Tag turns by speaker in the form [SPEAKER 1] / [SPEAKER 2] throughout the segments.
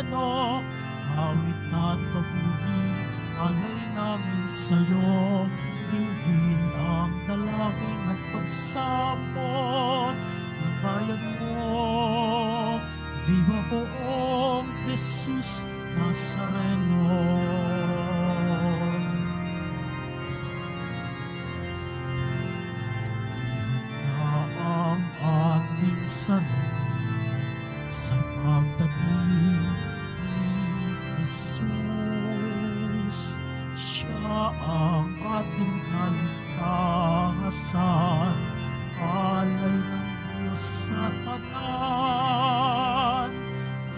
[SPEAKER 1] Nazareno, awit at papuri, alay namin sa'yo, tingin ang dalangin at pagsamo ng bayan mo. Viva poong Jesus Nazareno. Ihanda ang ating sarili sa pagdating ni Jesus. Siya ang ating kaligtasan, alay ng Diyos sa tanan.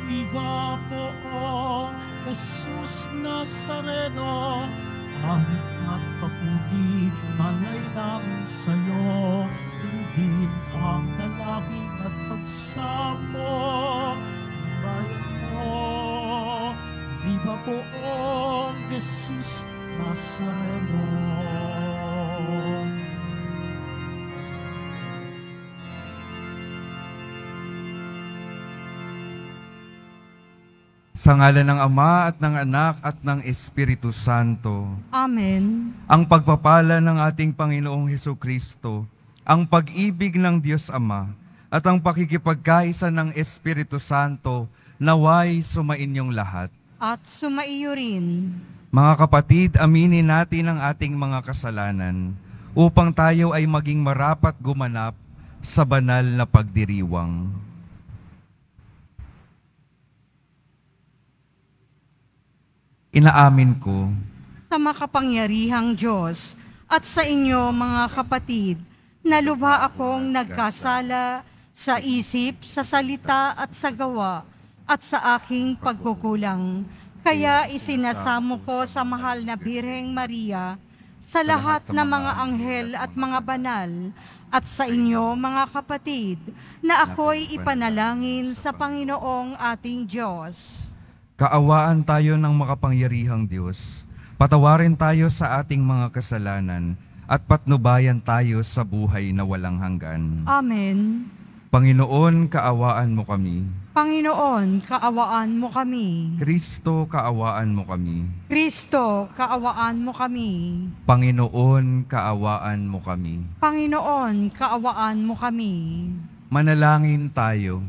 [SPEAKER 1] Viva poong Jesus Nazareno, awit at papuri, alay namin sa'yo, tingin ang dalangin at pagsamo ng bayan mo. Viva poong Jesus Nazareno.
[SPEAKER 2] Sa ngalan ng Ama at ng Anak at ng Espiritu Santo.
[SPEAKER 3] Amen.
[SPEAKER 2] Ang pagpapala ng ating Panginoong Hesukristo, ang pag-ibig ng Diyos Ama, at ang pakikipagkaisa ng Espiritu Santo, naway sumainyong lahat.
[SPEAKER 3] At sumaiyo rin.
[SPEAKER 2] Mga kapatid, aminin natin ang ating mga kasalanan upang tayo ay maging marapat gumanap sa banal na pagdiriwang. Inaamin ko
[SPEAKER 3] Sa makapangyarihang Diyos at sa inyo mga kapatid, na lubha akong nagkasala sa isip, sa salita at sa gawa at sa aking pagkukulang. Kaya isinasamo ko sa mahal na Birheng Maria, sa lahat ng mga anghel at mga banal, at sa inyo mga kapatid, na ako'y ipanalangin sa Panginoong ating Diyos.
[SPEAKER 2] kaawaan tayo ng makapangyarihang Diyos. Patawarin tayo sa ating mga kasalanan at patnubayan tayo sa buhay na walang hanggan.
[SPEAKER 3] Amen.
[SPEAKER 2] Panginoon, kaawaan mo kami.
[SPEAKER 3] Panginoon, kaawaan mo kami.
[SPEAKER 2] Kristo, kaawaan mo kami.
[SPEAKER 3] Kristo, kaawaan mo kami.
[SPEAKER 2] Panginoon, kaawaan mo kami.
[SPEAKER 3] Panginoon, kaawaan mo kami.
[SPEAKER 2] Manalangin tayo.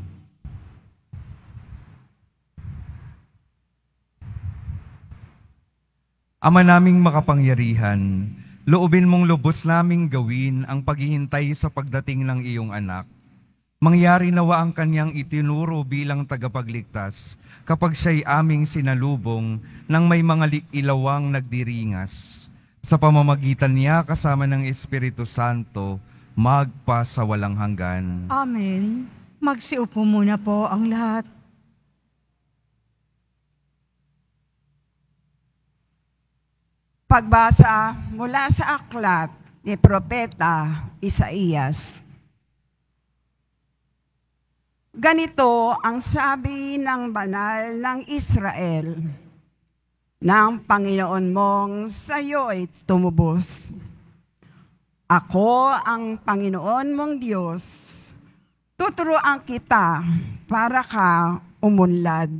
[SPEAKER 2] Ama naming makapangyarihan, loobin mong lubos naming gawin ang paghihintay sa pagdating ng iyong anak. Mangyari nawa ang kanyang itinuro bilang tagapagligtas kapag siya'y aming sinalubong ng may mga ilawang nagdiringas. Sa pamamagitan niya kasama ng Espiritu Santo, magpa sa walang hanggan.
[SPEAKER 3] Amen. Magsiupo muna po ang lahat.
[SPEAKER 4] Pagbasa mula sa aklat ni Propeta Isaías. Ganito ang sabi ng banal ng Israel, ng Panginoon mong sayo'y tumubos. Ako ang Panginoon mong Diyos, tuturuan kita para ka umunlad.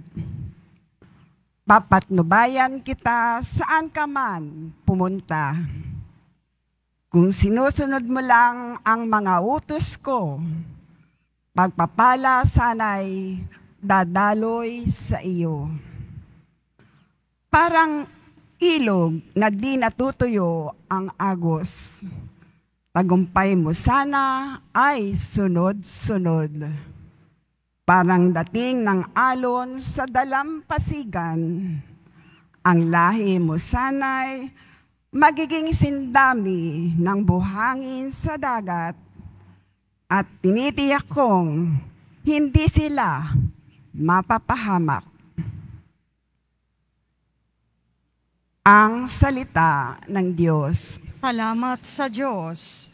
[SPEAKER 4] Papatnubayan kita saan ka man pumunta. Kung sinusunod mo lang ang mga utos ko, pagpapala sana'y dadaloy sa iyo. Parang ilog na di natutuyo ang agos. Tagumpay mo sana ay sunod-sunod. Parang dating ng alon sa dalampasigan, ang lahi mo sana'y magiging sindami ng buhangin sa dagat, at tinitiyak kong hindi sila mapapahamak. Ang salita ng Diyos.
[SPEAKER 3] Salamat sa Diyos.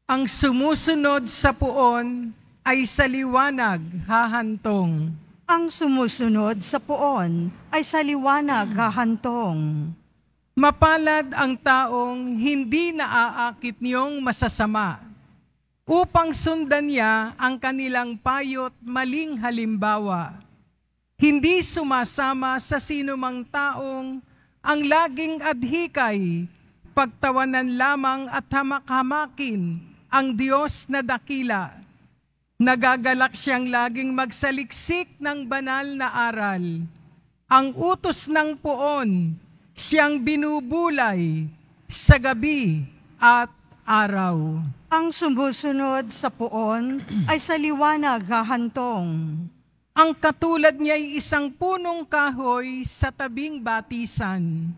[SPEAKER 5] Ang sumusunod sa puon ay sa liwanag hahantong.
[SPEAKER 3] Ang sumusunod sa poon ay sa liwanag hahantong.
[SPEAKER 5] Mapalad ang taong hindi naaakit niyong masasama, upang sundan niya ang kanilang payo't maling halimbawa. Hindi sumasama sa sinumang taong ang laging adhikay, pagtawanan lamang at hamak-hamakin ang Diyos na dakila. Nagagalak siyang laging magsaliksik ng banal na aral. Ang utos ng poon, siyang binubulay sa gabi at araw.
[SPEAKER 3] Ang sumusunod sa poon ay sa liwanag hahantong.
[SPEAKER 5] Ang katulad niya'y isang punong kahoy sa tabing batisan.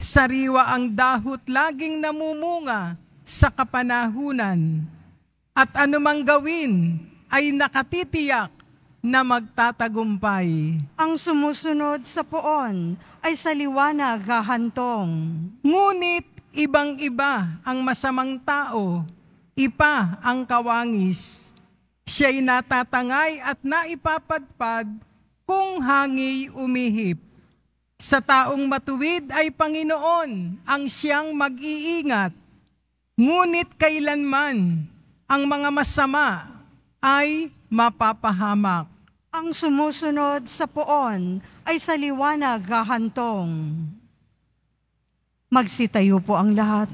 [SPEAKER 5] Sariwa ang dahot laging namumunga sa kapanahunan. At anumang gawin ay nakatitiyak na magtatagumpay.
[SPEAKER 3] Ang sumusunod sa poon ay sa liwanag hahantong.
[SPEAKER 5] Ngunit ibang-iba ang masamang tao, ipa ang kawangis. Siya'y natatangay at naipapadpad kung hangi'y umihip. Sa taong matuwid ay Panginoon ang siyang mag-iingat. Ngunit kailanman ang mga masama ay mapapahamak.
[SPEAKER 3] Ang sumusunod sa poon ay sa liwanag hahantong. Magsitayo po ang lahat.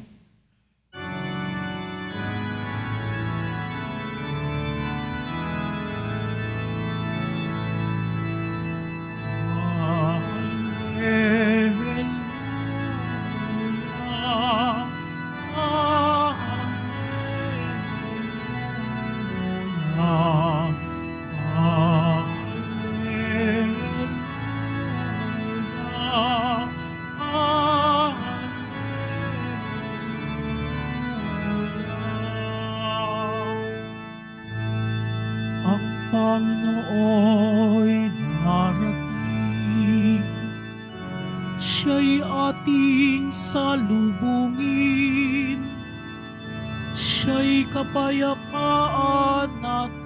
[SPEAKER 1] Panginooy darating, siya'y ating salubungin, siya'y kapayapaan natin.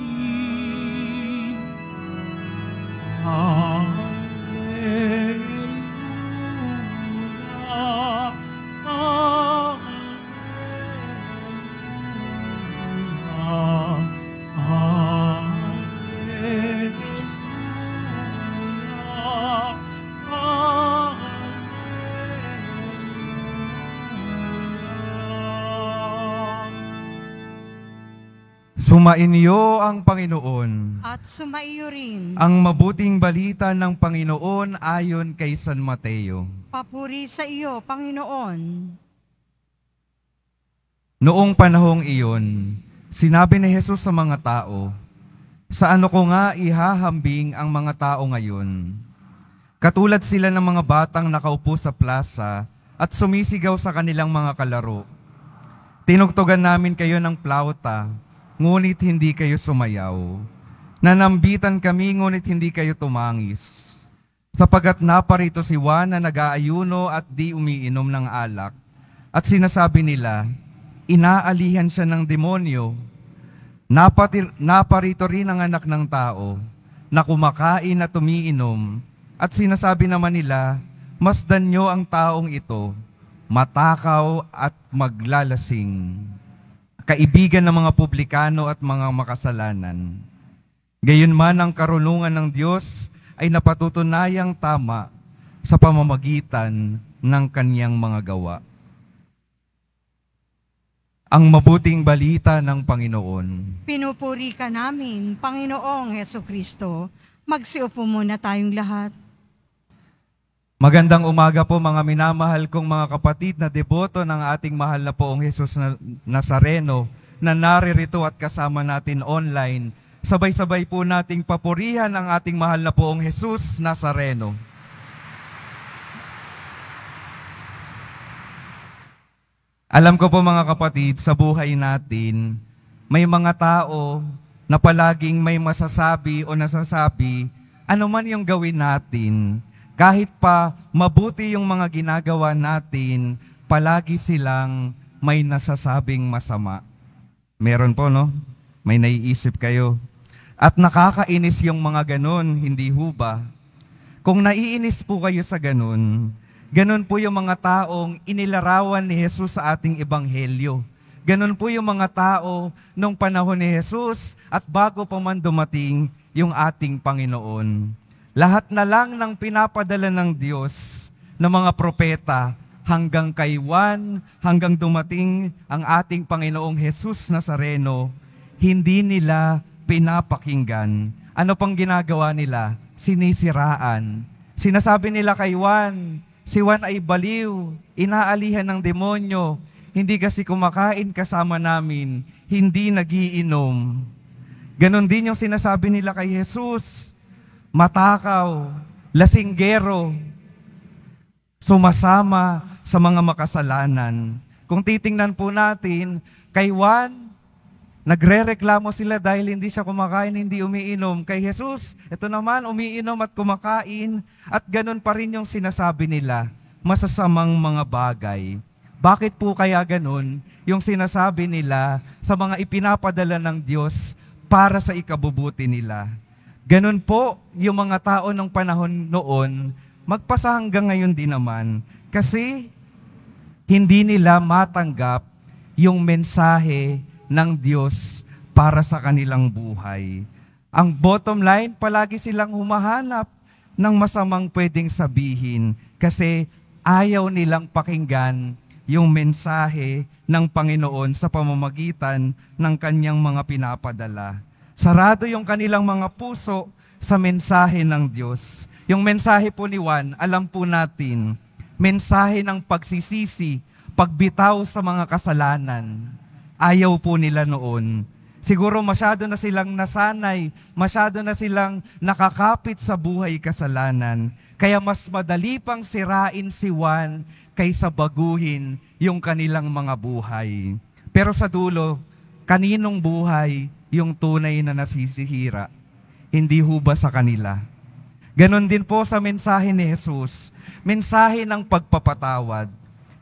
[SPEAKER 1] Hallelujah, hallelujah.
[SPEAKER 2] Sumainyo ang Panginoon.
[SPEAKER 3] At sumaiyo rin.
[SPEAKER 2] Ang mabuting balita ng Panginoon ayon kay San Mateo.
[SPEAKER 3] Papuri sa iyo, Panginoon.
[SPEAKER 2] Noong panahong iyon, sinabi ni Jesus sa mga tao, "Sa ano ko nga ihahambing ang mga tao ngayon? Katulad sila ng mga batang nakaupo sa plaza at sumisigaw sa kanilang mga kalaro. Tinugtugan namin kayo ng plauta, ngunit hindi kayo sumayaw. Nanambitan kami, ngunit hindi kayo tumangis. Sapagat naparito si Juan na nag-aayuno at di umiinom ng alak. At sinasabi nila, inaalihan siya ng demonyo. Naparito rin ang anak ng tao, na kumakain at umiinom. At sinasabi naman nila, masdan nyo ang taong ito, matakaw at maglalasing, kaibigan ng mga publikano at mga makasalanan. Gayunman ang karunungan ng Diyos ay napatutunayang tama sa pamamagitan ng kaniyang mga gawa." Ang mabuting balita ng Panginoon.
[SPEAKER 3] Pinupuri ka namin, Panginoong Hesukristo. Magsiupo muna tayong lahat.
[SPEAKER 2] Magandang umaga po mga minamahal kong mga kapatid na deboto ng ating mahal na poong Jesus Nazareno na naririto at kasama natin online. Sabay-sabay po nating papurihan ang ating mahal na poong Jesus Nazareno. Alam ko po mga kapatid, sa buhay natin, may mga tao na palaging may masasabi o nasasabi, ano man yung gawin natin, kahit pa mabuti yung mga ginagawa natin, palagi silang may nasasabing masama. Meron po, no? May naiisip kayo. At nakakainis yung mga ganun, hindi ho ba? Kung naiinis po kayo sa ganun po yung mga taong inilarawan ni Jesus sa ating ebanghelyo. Ganun po yung mga tao nung panahon ni Jesus at bago pa man dumating yung ating Panginoon. Lahat na lang ng pinapadala ng Diyos ng mga propeta hanggang kay Juan, hanggang dumating ang ating Panginoong Jesus Nazareno, hindi nila pinapakinggan. Ano pang ginagawa nila? Sinisiraan. Sinasabi nila kay Juan, si Juan ay baliw, inaalihan ng demonyo, hindi kasi kumakain kasama namin, hindi nagiinom. Ganon din yung sinasabi nila kay Jesus, matakaw, lasinggero, sumasama sa mga makasalanan. Kung titingnan po natin, kay Juan, nagrereklamo sila dahil hindi siya kumakain, hindi umiinom. Kay Jesus, ito naman, umiinom at kumakain, at ganun pa rin yung sinasabi nila, masasamang mga bagay. Bakit po kaya ganun yung sinasabi nila sa mga ipinapadala ng Diyos para sa ikabubuti nila? Ganun po yung mga tao ng panahon noon, magpasa hanggang ngayon din naman, kasi hindi nila matanggap yung mensahe ng Diyos para sa kanilang buhay. Ang bottom line, palagi silang humahanap ng masamang pwedeng sabihin kasi ayaw nilang pakinggan yung mensahe ng Panginoon sa pamamagitan ng kanyang mga pinapadala. Sarado yung kanilang mga puso sa mensahe ng Diyos. Yung mensahe po ni Juan, alam po natin, mensahe ng pagsisisi, pagbitaw sa mga kasalanan. Ayaw po nila noon. Siguro masyado na silang nasanay, masyado na silang nakakapit sa buhay kasalanan. Kaya mas madali pang sirain si Juan kaysa baguhin yung kanilang mga buhay. Pero sa dulo, kaninong buhay yung tunay na nasisihira? Hindi ho ba sa kanila? Ganon din po sa mensahe ni Jesus, mensahe ng pagpapatawad.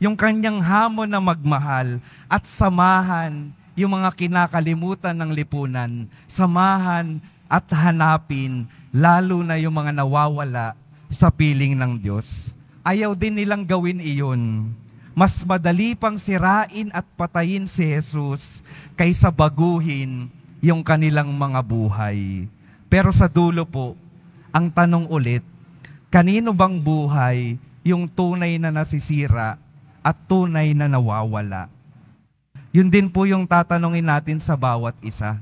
[SPEAKER 2] Yung kanyang hamon na magmahal at samahan yung mga kinakalimutan ng lipunan, samahan at hanapin, lalo na yung mga nawawala sa piling ng Diyos. Ayaw din nilang gawin iyon. Mas madali pang sirain at patayin si Jesus kaysa baguhin yung kanilang mga buhay. Pero sa dulo po, ang tanong ulit, kanino bang buhay yung tunay na nasisira at tunay na nawawala? Yun din po yung tatanungin natin sa bawat isa.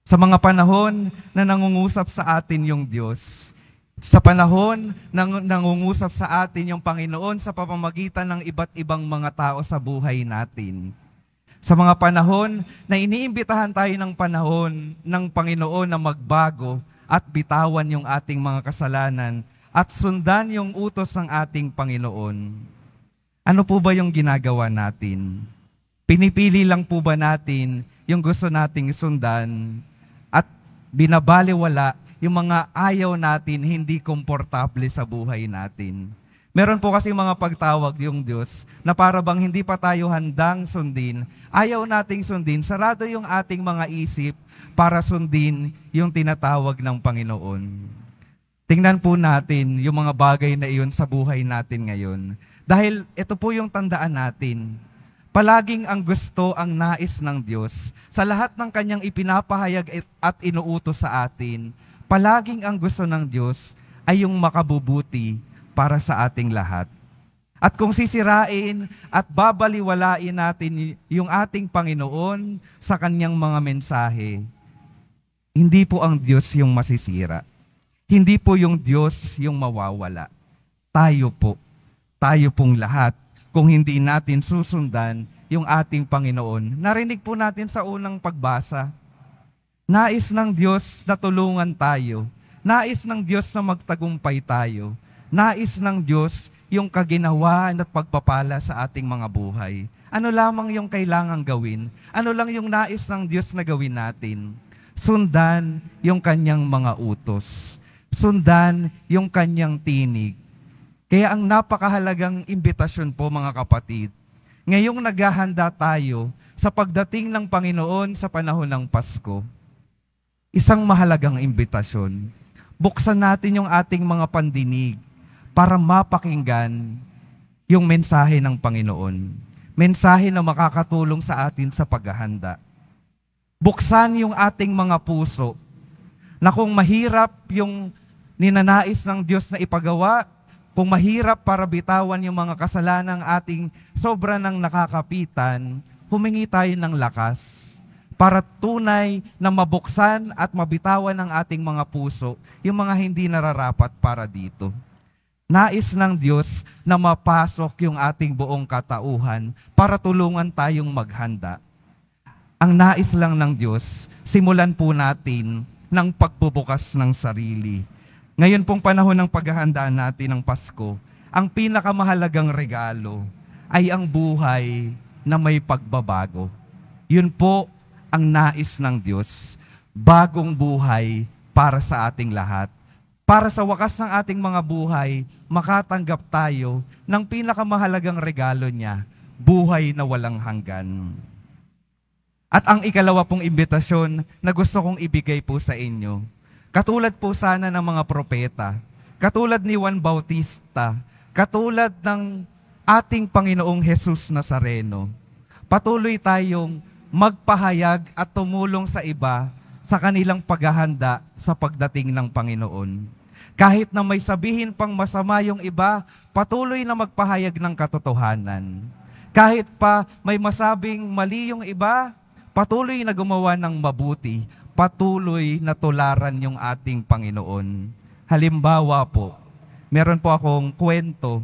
[SPEAKER 2] Sa mga panahon na nangungusap sa atin yung Diyos, sa panahon na nangungusap sa atin yung Panginoon sa pamamagitan ng iba't ibang mga tao sa buhay natin, sa mga panahon na iniimbitahan tayo ng panahon ng Panginoon na magbago at bitawan yung ating mga kasalanan at sundan yung utos ng ating Panginoon, ano po ba yung ginagawa natin? Pinipili lang po ba natin yung gusto nating sundan at binabaliwala yung mga ayaw natin, hindi komportable sa buhay natin? Meron po kasi mga pagtawag yung Diyos na para bang hindi pa tayo handang sundin, ayaw nating sundin, sarado yung ating mga isip para sundin yung tinatawag ng Panginoon. Tingnan po natin yung mga bagay na iyon sa buhay natin ngayon. Dahil ito po yung tandaan natin. Palaging ang gusto, ang nais ng Diyos, sa lahat ng kanyang ipinapahayag at inuutos sa atin, palaging ang gusto ng Diyos ay yung makabubuti para sa ating lahat. At kung sisirain at babaliwalain natin yung ating Panginoon sa kanyang mga mensahe, hindi po ang Diyos yung masisira. Hindi po yung Diyos yung mawawala. Tayo po. Tayo pong lahat, kung hindi natin susundan yung ating Panginoon. Narinig po natin sa unang pagbasa, nais ng Diyos na tulungan tayo. Nais ng Diyos na magtagumpay tayo. Nais ng Diyos yung kaginawaan at pagpapala sa ating mga buhay. Ano lamang yung kailangang gawin? Ano lang yung nais ng Diyos na gawin natin? Sundan yung kanyang mga utos. Sundan yung kanyang tinig. Kaya ang napakahalagang imbitasyon po mga kapatid, ngayong naghahanda tayo sa pagdating ng Panginoon sa panahon ng Pasko, isang mahalagang imbitasyon. Buksan natin yung ating mga pandinig para mapakinggan yung mensahe ng Panginoon. Mensahe na makakatulong sa atin sa paghahanda. Buksan yung ating mga puso na kung mahirap yung ninanais ng Diyos na ipagawa, kung mahirap para bitawan yung mga kasalanang ating sobra nang nakakapitan, humingi tayo ng lakas para tunay na mabuksan at mabitawan ng ating mga puso yung mga hindi nararapat para dito. Nais ng Diyos na mapasok yung ating buong katauhan para tulungan tayong maghanda. Ang nais lang ng Diyos, simulan po natin ng pagbubukas ng sarili. Ngayon pong panahon ng paghahandaan natin ng Pasko, ang pinakamahalagang regalo ay ang buhay na may pagbabago. Yun po ang nais ng Diyos, bagong buhay para sa ating lahat. Para sa wakas ng ating mga buhay, makatanggap tayo ng pinakamahalagang regalo niya, buhay na walang hanggan. At ang ikalawa pong imbitasyon na gusto kong ibigay po sa inyo, katulad po sana ng mga propeta, katulad ni Juan Bautista, katulad ng ating Panginoong Jesus Nazareno, patuloy tayong magpahayag at tumulong sa iba sa kanilang paghahanda sa pagdating ng Panginoon. Kahit na may sabihin pang masama yung iba, patuloy na magpahayag ng katotohanan. Kahit pa may masabing mali yung iba, patuloy na gumawa ng mabuti, patuloy na tularan yung ating Panginoon. Halimbawa po, meron po akong kwento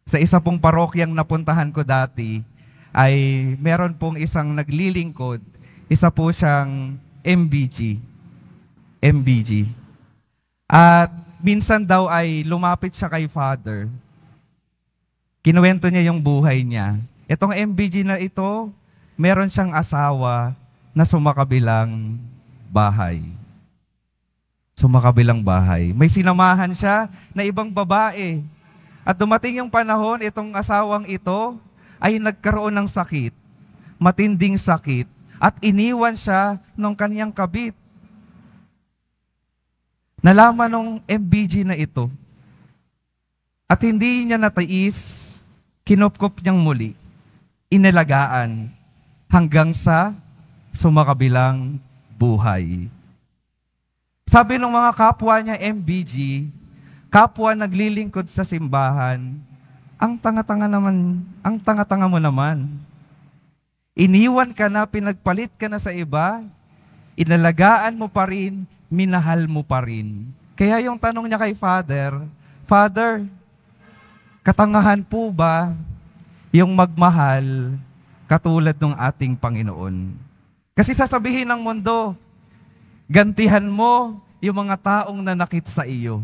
[SPEAKER 2] sa isa pong parokyang napuntahan ko dati, ay meron pong isang naglilingkod, isa po siyang MBG. At minsan daw ay lumapit siya kay Father. Kinuwento niya yung buhay niya. Itong MBG na ito, meron siyang asawa na sumakabilang bahay. Sumakabilang bahay. May sinamahan siya na ibang babae. At dumating yung panahon, itong asawang ito ay nagkaroon ng sakit, matinding sakit, at iniwan siya ng kanyang kabit. Nalaman ng MBG na ito, at hindi niya natiis, kinupkop niyang muli, inalagaan, hanggang sa sumakabilang buhay. Sabi ng mga kapwa niya MBG, kapwa naglilingkod sa simbahan, ang tanga-tanga mo naman. Iniwan ka na, pinagpalit ka na sa iba, inalagaan mo pa rin, minahal mo pa rin. Kaya yung tanong niya kay Father, Father, katangahan po ba yung magmahal katulad ng ating Panginoon? Kasi sasabihin ng mundo, gantihan mo yung mga taong nanakit sa iyo.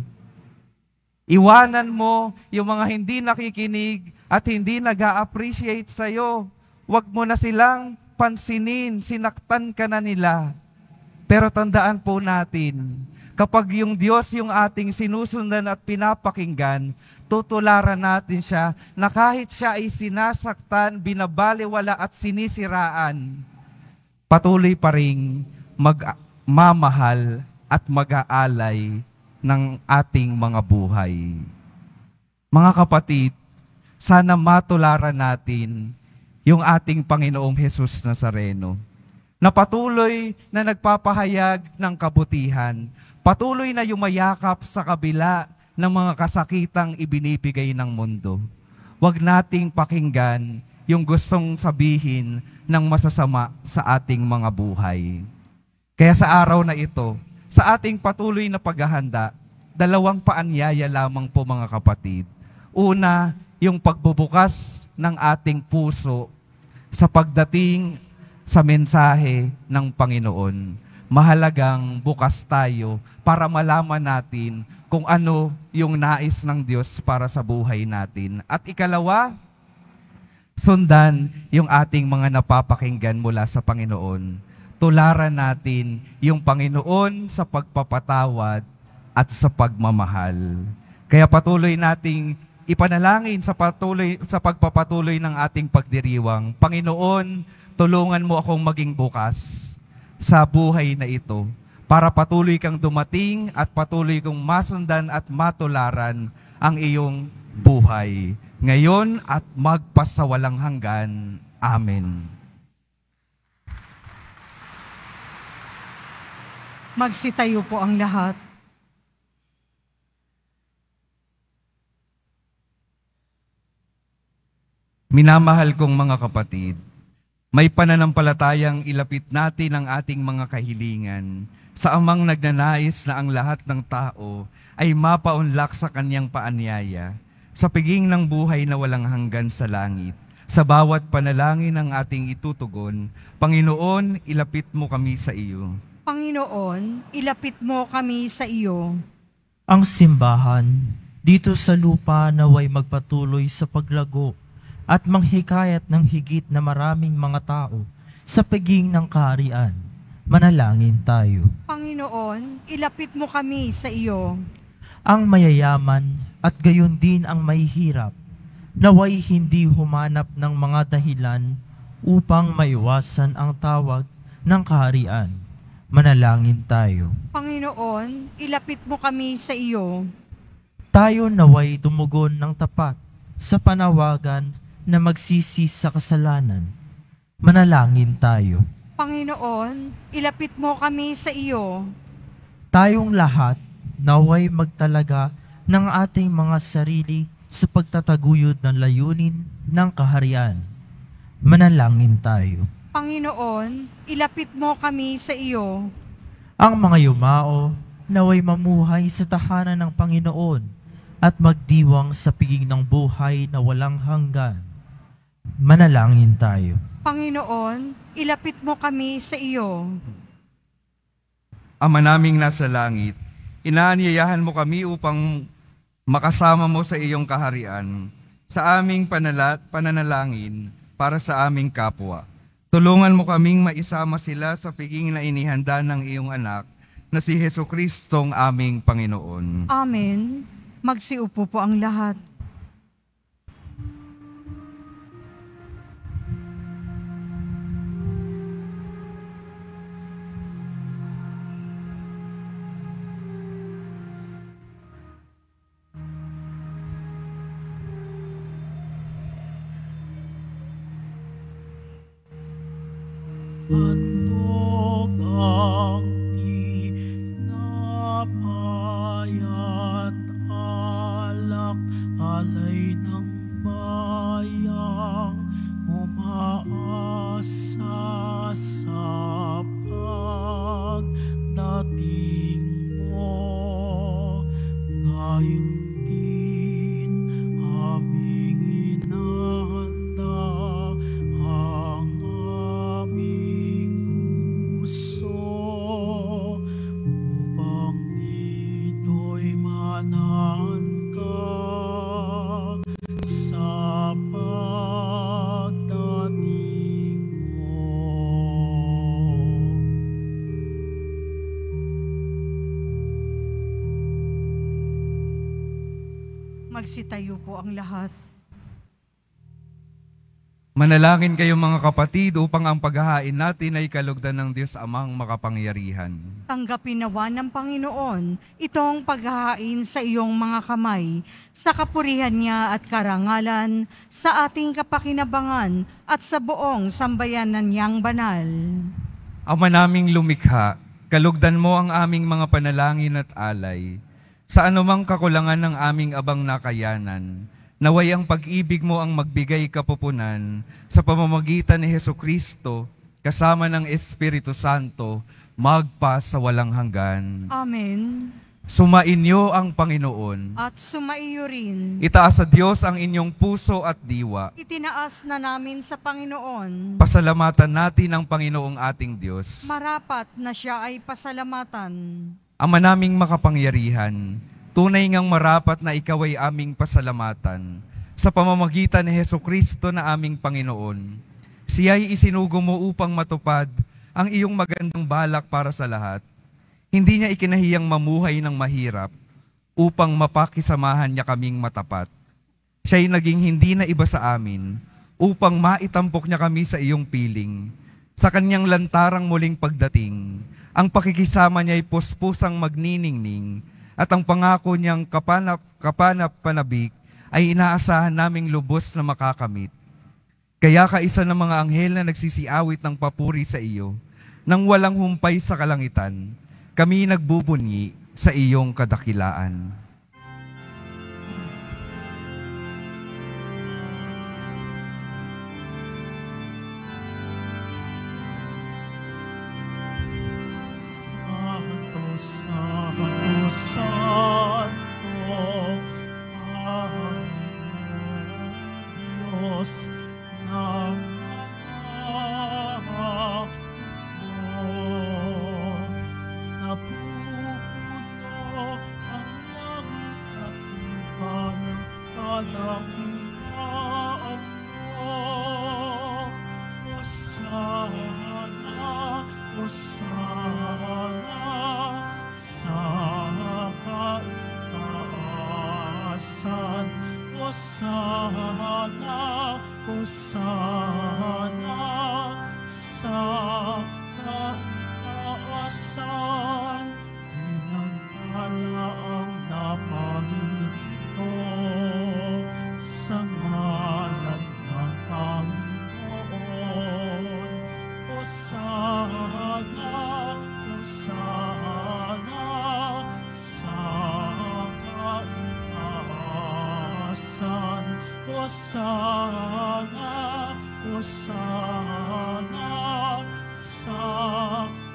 [SPEAKER 2] Iwanan mo yung mga hindi nakikinig at hindi nag-a-appreciate sa iyo. Huwag mo na silang pansinin, sinaktan ka na nila. Pero tandaan po natin, kapag yung Diyos yung ating sinusundan at pinapakinggan, tutularan natin siya na kahit siya ay sinasaktan, binabaliwala at sinisiraan, patuloy pa ring magmamahal at mag-aalay ng ating mga buhay. Mga kapatid, sana matularan natin yung ating Panginoong Jesus Nazareno, na patuloy na nagpapahayag ng kabutihan, patuloy na yumayakap sa kabila ng mga kasakitang ibinibigay ng mundo. Huwag nating pakinggan yung gustong sabihin ng masasama sa ating mga buhay. Kaya sa araw na ito, sa ating patuloy na paghahanda, dalawang paanyaya lamang po mga kapatid. Una, yung pagbubukas ng ating puso sa pagdating sa mensahe ng Panginoon. Mahalagang bukas tayo para malaman natin kung ano yung nais ng Diyos para sa buhay natin. At ikalawa, sundan yung ating mga napapakinggan mula sa Panginoon. Tularan natin yung Panginoon sa pagpapatawad at sa pagmamahal. Kaya patuloy nating ipanalangin sa pagpapatuloy ng ating pagdiriwang. Panginoon, tulungan mo akong maging bukas sa buhay na ito para patuloy kang dumating at patuloy kong masundan at matularan ang iyong buhay, ngayon at magpasawalang hanggan. Amen.
[SPEAKER 3] Magsitayo po ang lahat.
[SPEAKER 2] Minamahal kong mga kapatid, may pananampalatayang ilapit natin ang ating mga kahilingan sa amang nagnanais na ang lahat ng tao ay mapaunlak sa kanyang paanyaya, sa piging ng buhay na walang hanggan sa langit. Sa bawat panalangin ang ating itutugon, Panginoon, ilapit mo kami sa iyo.
[SPEAKER 3] Panginoon, ilapit mo kami sa iyo.
[SPEAKER 1] Ang simbahan dito sa lupa naway magpatuloy sa paglago at manghikayat ng higit na maraming mga tao sa piging ng kaharian. Manalangin tayo.
[SPEAKER 3] Panginoon, ilapit mo kami sa iyo.
[SPEAKER 1] Ang mayayaman at gayon din ang mahihirap, naway hindi humanap ng mga dahilan upang maiwasan ang tawag ng kaharian. Manalangin tayo.
[SPEAKER 3] Panginoon, ilapit mo kami sa iyo.
[SPEAKER 1] Tayo naway tumugon ng tapat sa panawagan na magsisi sa kasalanan. Manalangin tayo.
[SPEAKER 3] Panginoon, ilapit mo kami sa iyo.
[SPEAKER 1] Tayong lahat naway magtalaga ng ating mga sarili sa pagtataguyod ng layunin ng kaharian. Manalangin tayo.
[SPEAKER 3] Panginoon, ilapit mo kami sa iyo.
[SPEAKER 1] Ang mga yumao naway mamuhay sa tahanan ng Panginoon at magdiwang sa piging ng buhay na walang hanggan. Manalangin tayo.
[SPEAKER 3] Panginoon, ilapit mo kami sa iyo.
[SPEAKER 2] Ama naming nasa langit, inaanyayahan mo kami upang makasama mo sa iyong kaharian, sa aming pananalangin para sa aming kapwa. Tulungan mo kaming maisama sila sa piging na inihanda ng iyong anak, na si Jesucristong aming Panginoon.
[SPEAKER 3] Amen. Magsiupo po ang lahat.
[SPEAKER 1] Handog ang tinapay at alak, alay ng bayang umaasa sa pagdating mo. Ngayon din aming inahanda ang aming puso upang dito'y manahan ka sa pagdating mo.
[SPEAKER 3] Magsitayo po ang lahat.
[SPEAKER 2] Manalangin kayo mga kapatid upang ang paghahain natin ay kalugdan ng Diyos Amang makapangyarihan.
[SPEAKER 3] Tanggapin nawa ng Panginoon itong paghahain sa iyong mga kamay, sa kapurihan niya at karangalan, sa ating kapakinabangan at sa buong sambayanan niyang banal.
[SPEAKER 2] Ama naming lumikha, kalugdan mo ang aming mga panalangin at alay. Sa anumang kakulangan ng aming abang nakayanan, naway ang pag-ibig mo ang magbigay kapupunan sa pamamagitan ni Jesucristo, kasama ng Espiritu Santo, magpa sa walang hanggan.
[SPEAKER 3] Amen.
[SPEAKER 2] Sumainyo ang Panginoon.
[SPEAKER 3] At sumaiyo rin.
[SPEAKER 2] Itaas sa Diyos ang inyong puso at diwa.
[SPEAKER 3] Itinaas na namin sa Panginoon.
[SPEAKER 2] Pasalamatan natin ang Panginoong ating Diyos.
[SPEAKER 3] Marapat na siya ay pasalamatan.
[SPEAKER 2] Ama naming makapangyarihan, tunay ngang marapat na ikaw ay aming pasalamatan sa pamamagitan ni Jesucristo na aming Panginoon. Siya'y isinugo mo upang matupad ang iyong magandang balak para sa lahat. Hindi niya ikinahiyang mamuhay ng mahirap upang mapakisamahan niya kaming matapat. Siya'y naging hindi na iba sa amin upang maitampok niya kami sa iyong piling. Sa kanyang lantarang muling pagdating, Ang pakikisama niya ay puspusang magniningning at ang pangako niyang kapanap-panabik ay inaasahan naming lubos na makakamit. Kaya kaisa ng mga anghel na nagsisiawit ng papuri sa iyo, nang walang humpay sa kalangitan, kami nagbubunyi sa iyong kadakilaan.
[SPEAKER 6] Santo, ang Diyos ng mga napupuno ang langit at lupa ng kadakilaan mo. Hosana, Hosana, sa kaitaasan. Hosana, Hosana, sa kaitaasan. Pinagpala ang naparito sa ngalan ng Panginoon. Hosana, Hosana, sa kaitaasan. Hosana, Hosana, sa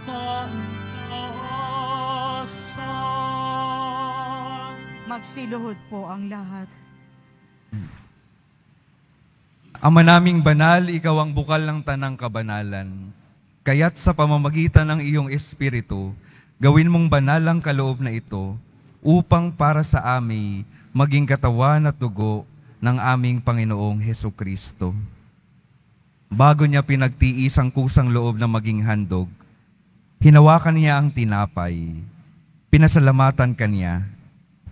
[SPEAKER 6] kaitaasan.
[SPEAKER 3] Magsiluhod po ang lahat.
[SPEAKER 2] Ama naming banal, ikaw ang bukal ng tanang kabanalan. Kaya't sa pamamagitan ng iyong Espiritu, gawin mong banal ang kaloob na ito upang para sa amin maging katawan at dugo ng aming Panginoong Hesukristo. Bago niya pinagtiis ang kusang loob na maging handog, hinawakan niya ang tinapay, pinasalamatan kanya,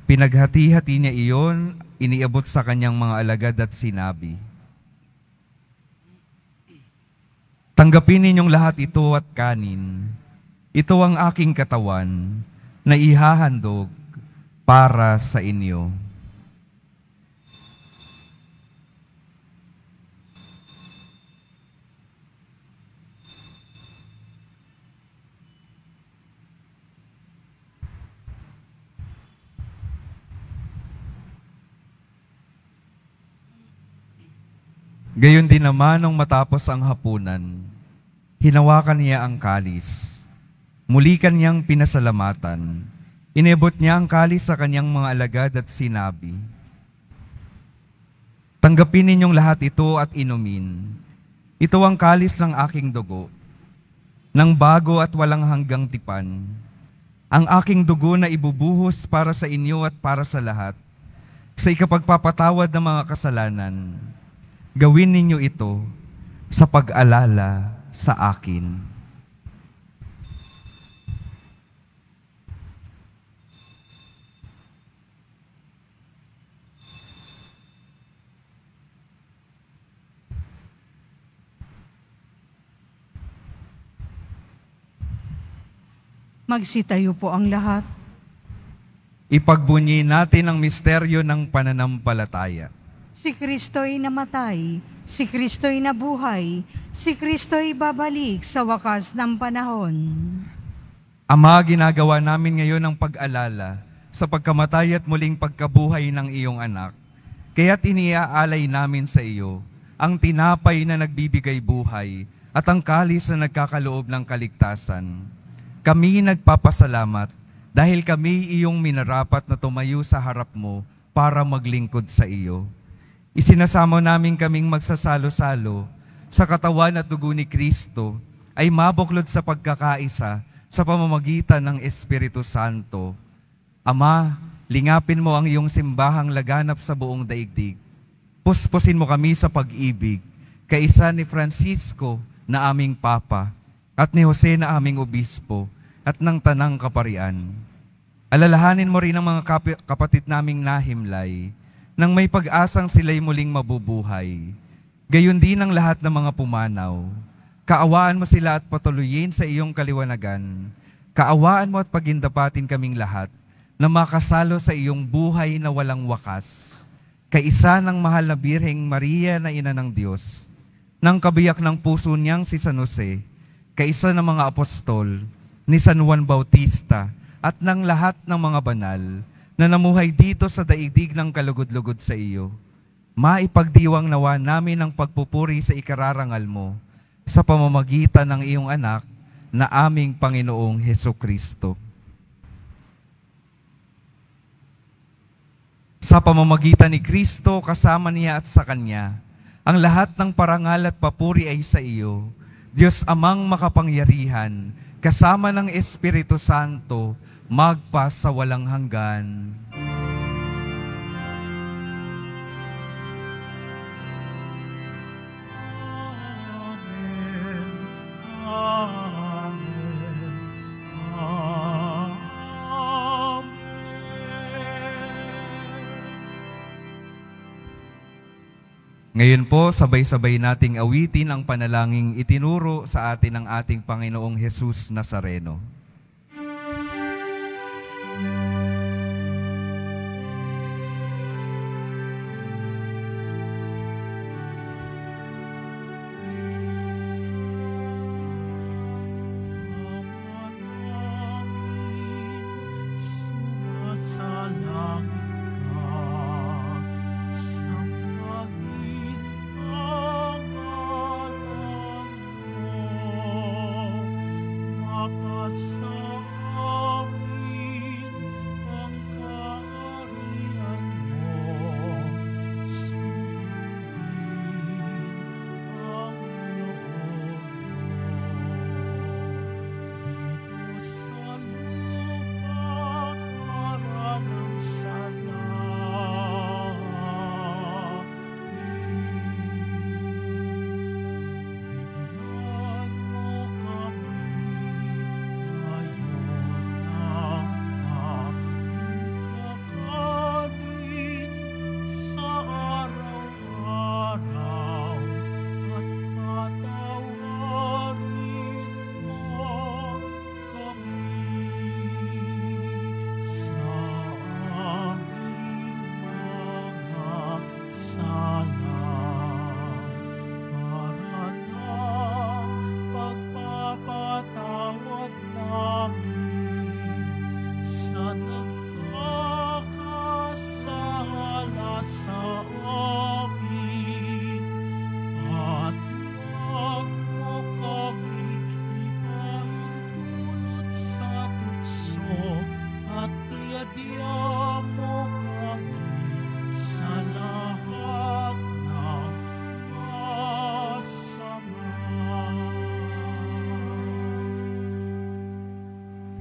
[SPEAKER 2] pinaghati-hati niya iyon, iniabot sa kanyang mga alagad at sinabi, "Tanggapin ninyong lahat ito at kanin. Ito ang aking katawan na ihahandog para sa inyo." Gayon din naman nung matapos ang hapunan, hinawakan niya ang kalis. Muli kanyang pinasalamatan. Inebot niya ang kalis sa kanyang mga alagad at sinabi, "Tanggapin ninyong lahat ito at inumin. Ito ang kalis ng aking dugo, ng bago at walang hanggang tipan. Ang aking dugo na ibubuhos para sa inyo at para sa lahat, sa ikapagpapatawad ng mga kasalanan. Gawin ninyo ito sa pag-alala sa akin."
[SPEAKER 3] Magsitayo po ang lahat.
[SPEAKER 2] Ipagbunyi natin ang misteryo ng pananampalataya.
[SPEAKER 3] Si Kristo'y namatay, si Kristo'y nabuhay, si Kristo'y babalik sa wakas ng panahon.
[SPEAKER 2] Ama, ginagawa namin ngayon ang pag-alala sa pagkamatay at muling pagkabuhay ng iyong anak. Kaya't iniaalay namin sa iyo ang tinapay na nagbibigay buhay at ang kalis na nagkakaloob ng kaligtasan. Kami nagpapasalamat dahil kami iyong minarapat na tumayo sa harap mo para maglingkod sa iyo. Isinasamo namin kaming magsasalo-salo sa katawan at dugo ni Kristo ay mabuklod sa pagkakaisa sa pamamagitan ng Espiritu Santo. Ama, lingapin mo ang iyong simbahang laganap sa buong daigdig. Puspusin mo kami sa pag-ibig, kaisa ni Francisco na aming Papa at ni Jose na aming Obispo at ng Tanang Kaparian. Alalahanin mo rin ang mga kapatid naming nahimlay nang may pag-asang sila'y muling mabubuhay. Gayon din ang lahat ng mga pumanaw. Kaawaan mo sila at patuloyin sa iyong kaliwanagan kaawaan mo at pagindapatin kaming lahat na makasalo sa iyong buhay na walang wakas, kaisa ng mahal na Birheng Maria na Ina ng Diyos, ng kabiyak ng puso niyang si San Jose, kaisa ng mga apostol, ni San Juan Bautista, at ng lahat ng mga banal na namuhay dito sa daigdig ng kalugod-lugod sa iyo. Maipagdiwang nawa namin ang pagpupuri sa ikararangal mo sa pamamagitan ng iyong anak na aming Panginoong Hesukristo. Sa pamamagitan ni Kristo, kasama niya at sa Kanya, ang lahat ng parangal at papuri ay sa iyo, Diyos Amang makapangyarihan, kasama ng Espiritu Santo, magpa sa walang hanggan. Ngayon po, sabay-sabay nating awitin ang panalangin itinuro sa atin ng ating Panginoong Hesus Nazareno.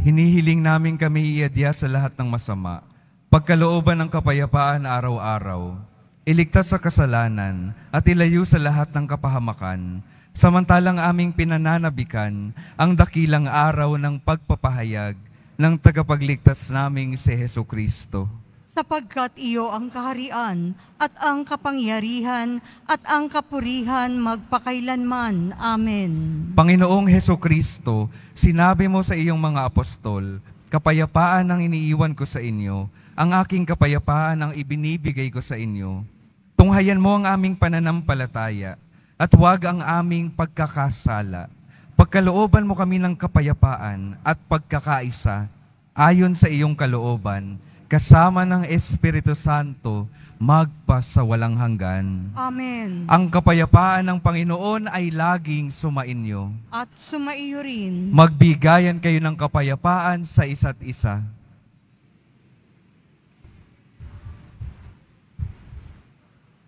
[SPEAKER 2] Hinihiling namin kami iadya sa lahat ng masama, pagkalooban ng kapayapaan araw-araw, iligtas sa kasalanan at ilayo sa lahat ng kapahamakan, samantalang aming pinananabikan ang dakilang araw ng pagpapahayag ng tagapagligtas naming si Hesukristo.
[SPEAKER 3] Sapagkat iyo ang kaharian at ang kapangyarihan at ang kapurihan magpakailanman. Amen.
[SPEAKER 2] Panginoong Hesukristo, sinabi mo sa iyong mga apostol, kapayapaan ang iniiwan ko sa inyo, ang aking kapayapaan ang ibinibigay ko sa inyo. Tunghayan mo ang aming pananampalataya at huwag ang aming pagkakasala. Pagkalooban mo kami ng kapayapaan at pagkakaisa ayon sa iyong kalooban, kasama ng Espiritu Santo, magpa sa walang hanggan.
[SPEAKER 3] Amen.
[SPEAKER 2] Ang kapayapaan ng Panginoon ay laging sumainyo.
[SPEAKER 3] At sumaiyo rin.
[SPEAKER 2] Magbigayan kayo ng kapayapaan sa isa't isa.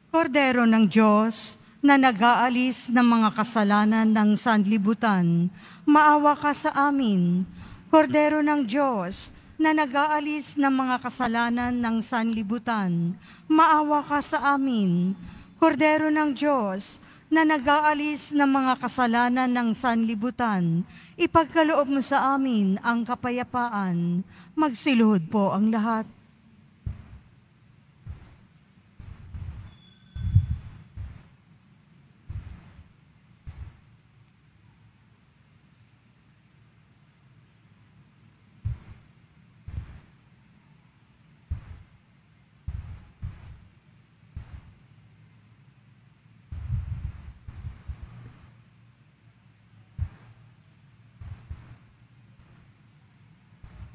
[SPEAKER 3] Kordero ng Diyos, na nag-aalis ng mga kasalanan ng sanlibutan, maawa ka sa amin. Kordero ng Diyos, na nag-aalis ng mga kasalanan ng sanlibutan, maawa ka sa amin. Kordero ng Diyos, na nag-aalis ng mga kasalanan ng sanlibutan, ipagkaloob mo sa amin ang kapayapaan. Magsiluhod po ang lahat.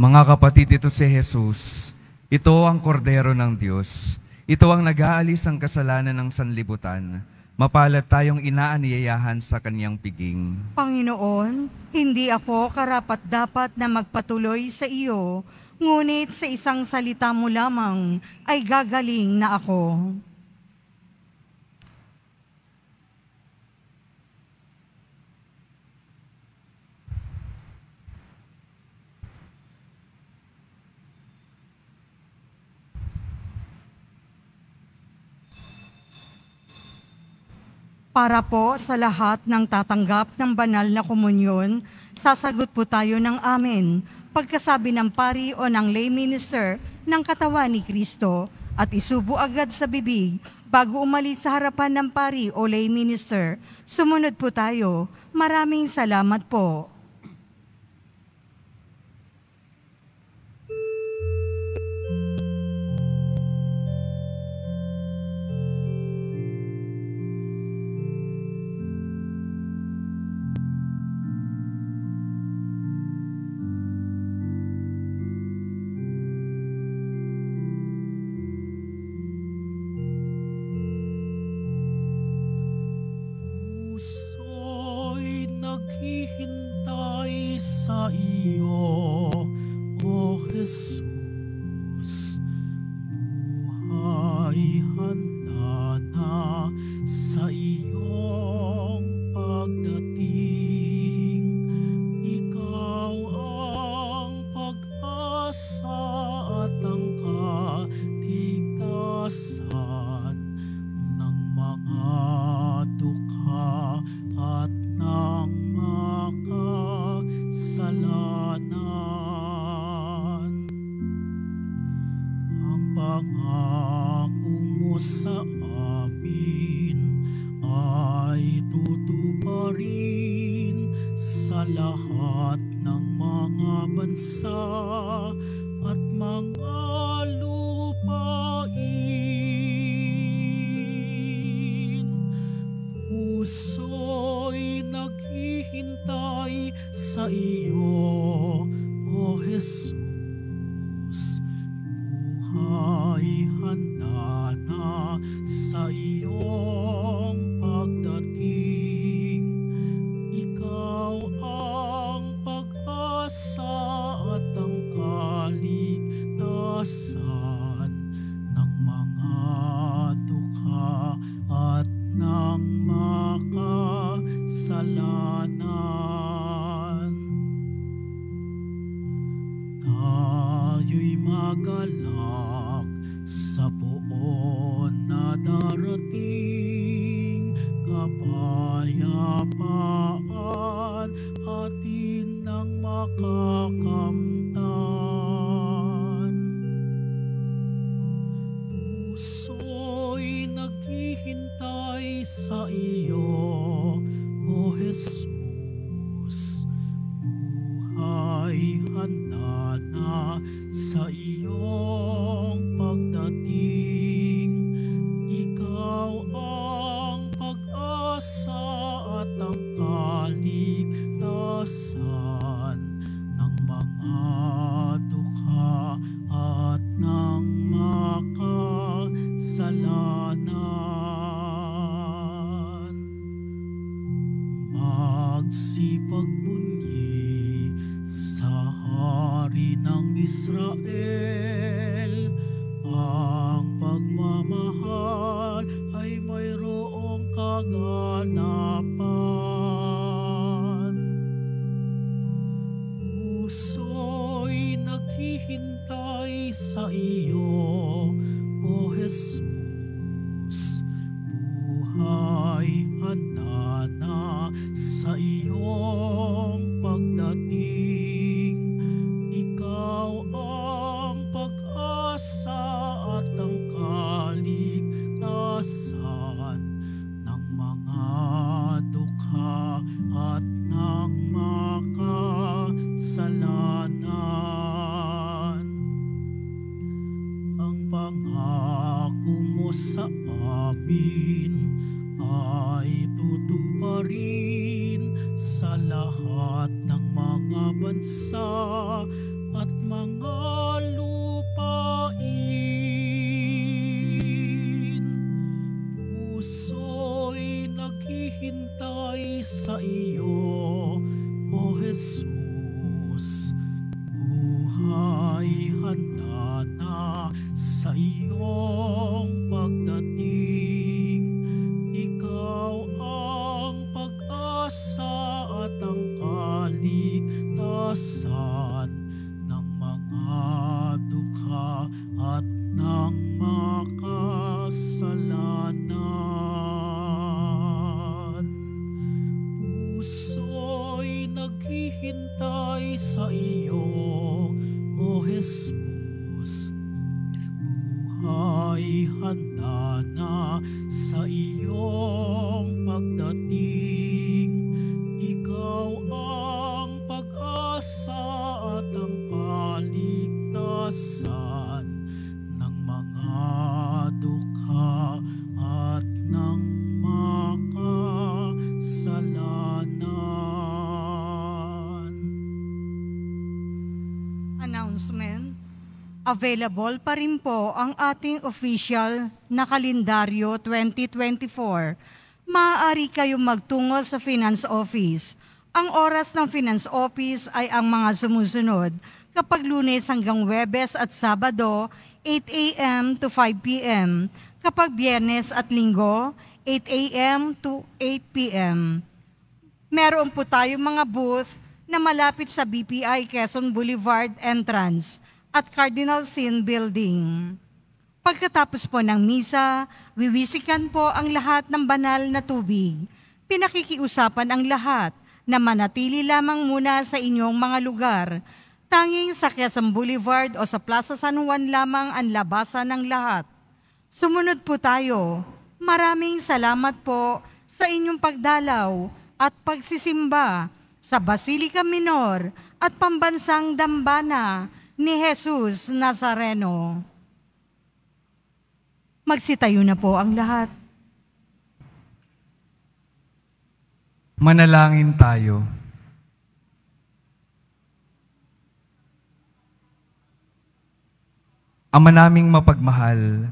[SPEAKER 2] Mga kapatid, ito si Jesus. Ito ang kordero ng Diyos. Ito ang nag-aalis ang kasalanan ng sanlibutan. Mapalad tayong inaanyayahan sa kanyang piging.
[SPEAKER 3] Panginoon, hindi ako karapat-dapat na magpatuloy sa iyo, ngunit sa isang salita mo lamang ay gagaling na ako. Para po sa lahat ng tatanggap ng banal na komunyon, sasagot po tayo ng amen pagkasabi ng pari o ng lay minister ng katawan ni Kristo at isubo agad sa bibig bago umalis sa harapan ng pari o lay minister. Sumunod po tayo. Maraming salamat po.
[SPEAKER 6] Puso'y naghihintay sa iyo, O Jesus. Buhay handa na sa iyong pagdating. Ikaw ang pag-asa at ang kaligtasan ng mga dukha at ng makasalanan. Ang pangako mo sa amin ay tutuparin sa lahat ng mga bansa at mga lupain. Puso'y naghihintay sa iyo, O Jesus. Buhay handa na sa iyong pagdating. Ikaw ang pag-asa at ang kaligtasan ng mga dukha at ng makasalanan. Tayo'y magalak sa poon na darating, kapayapaan atin nang makakamtan. Puso'y naghihintay sa iyo, O Jesus. Buhay handa na sa iyong pagdating. Ikaw ang pag-asa at ang kaligtasan ng mga dukha at ng makasalanan. Magsipagbunyi sa Hari ng Israel, ang pagmamahal ay mayroong kaganapan. Puso'y naghihintay sa iyo, O Jesus. Buhay handa na sa iyong pagdating. Ikaw ang pag-asa at ang kaligtasan ng mga dukha at ng makasalanan. Ang pangako mo sa amin ay tutuparin sa lahat ng mga bansa at mga lupain. Puso'y naghihintay sa iyo, O Jesus. Buhay handa na sa iyong pagdating. Ikaw ang pag-asa at ang kaligtasan ng mga dukha at ng makasalanan. Puso'y naghihintay sa iyo, O Jesus. Buhay handa na sa iyong pagdating. Ikaw ang pag-asa at ang kaligtasan ng mga dukha at ng makasalanan.
[SPEAKER 3] Announcement. Available pa rin po ang ating official na kalendaryo 2024. Maaari kayong magtungo sa Finance Office. Ang oras ng Finance Office ay ang mga sumusunod. Kapag Lunes hanggang Huwebes at Sabado, 8 a.m. to 5 p.m. Kapag Biyernes at Linggo, 8 a.m. to 8 p.m. Meron po tayong mga booth na malapit sa BPI Quezon Boulevard entrance at Cardinal Sin Building. Pagkatapos po ng misa, wiwisikan po ang lahat ng banal na tubig. Pinakikiusapan ang lahat na manatili lamang muna sa inyong mga lugar. Tanging sa Quezon Boulevard o sa Plaza San Juan lamang ang labasan ng lahat. Sumunod po tayo. Maraming salamat po sa inyong pagdalaw at pagsisimba sa Basilica Minor at Pambansang Dambana ni Jesus Nazareno. Magsitayo na po ang lahat.
[SPEAKER 2] Manalangin tayo. Ama naming mapagmahal,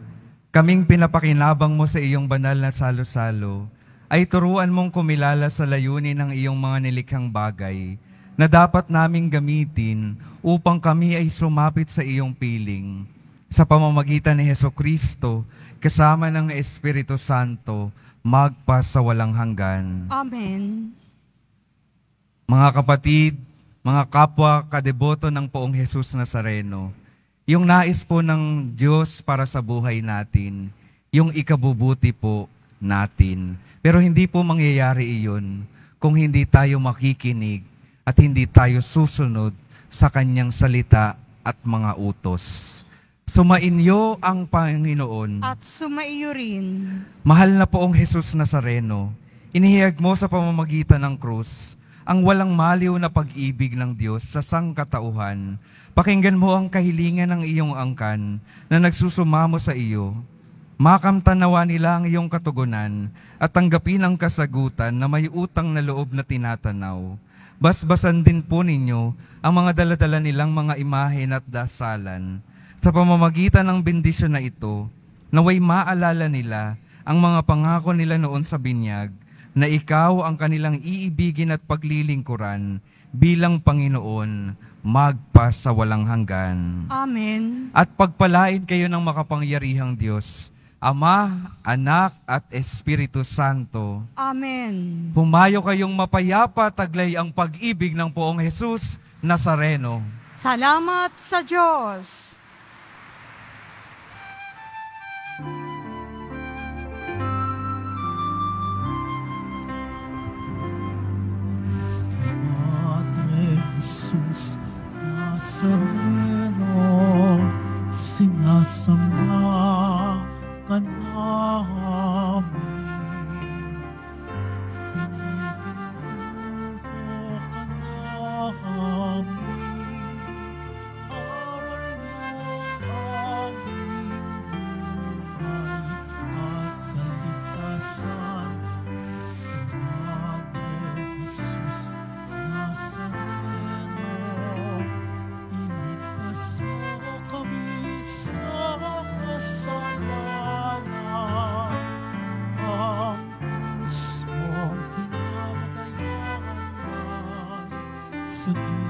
[SPEAKER 2] kaming pinapakinabang mo sa iyong banal na salo-salo, ay turuan mong kumilala sa layunin ng iyong mga nilikhang bagay na dapat naming gamitin upang kami ay sumapit sa iyong piling. Sa pamamagitan ni Hesukristo, kasama ng Espiritu Santo, magpa sa walang hanggan.
[SPEAKER 3] Amen.
[SPEAKER 2] Mga kapatid, mga kapwa kadeboto ng Poong Jesus Nazareno, yung nais po ng Diyos para sa buhay natin, yung ikabubuti po natin. Pero hindi po mangyayari iyon kung hindi tayo makikinig at hindi tayo susunod sa kanyang salita at mga utos. Sumainyo ang Panginoon.
[SPEAKER 3] At sumaiyo rin.
[SPEAKER 2] Mahal na Poong Jesus Nazareno, inihayag mo sa pamamagitan ng krus ang walang maliw na pag-ibig ng Diyos sa sangkatauhan. Pakinggan mo ang kahilingan ng iyong angkan na nagsusumamo sa iyo. Makamtanawa nila ang iyong katugunan at tanggapin ang kasagutan na may utang na loob na tinatanaw. Basbasan din po ninyo ang mga daladala nilang mga imahen at dasalan. Sa pamamagitan ng bendisyon na ito, naway maalala nila ang mga pangako nila noon sa binyag na ikaw ang kanilang iibigin at paglilingkuran bilang Panginoon magpa sa walang hanggan.
[SPEAKER 3] Amen.
[SPEAKER 2] At pagpalain kayo ng makapangyarihang Diyos, Ama, Anak, at Espiritu Santo.
[SPEAKER 3] Amen.
[SPEAKER 2] Humayo kayong mapayapa, taglay ang pag-ibig ng Poong Jesus Nazareno.
[SPEAKER 3] Salamat sa Diyos.
[SPEAKER 6] Padre Jesus Nazareno, sinasamba ka namin. Pinipintuho ka namin. Aral mo aming buhay at kaligtasan sakit.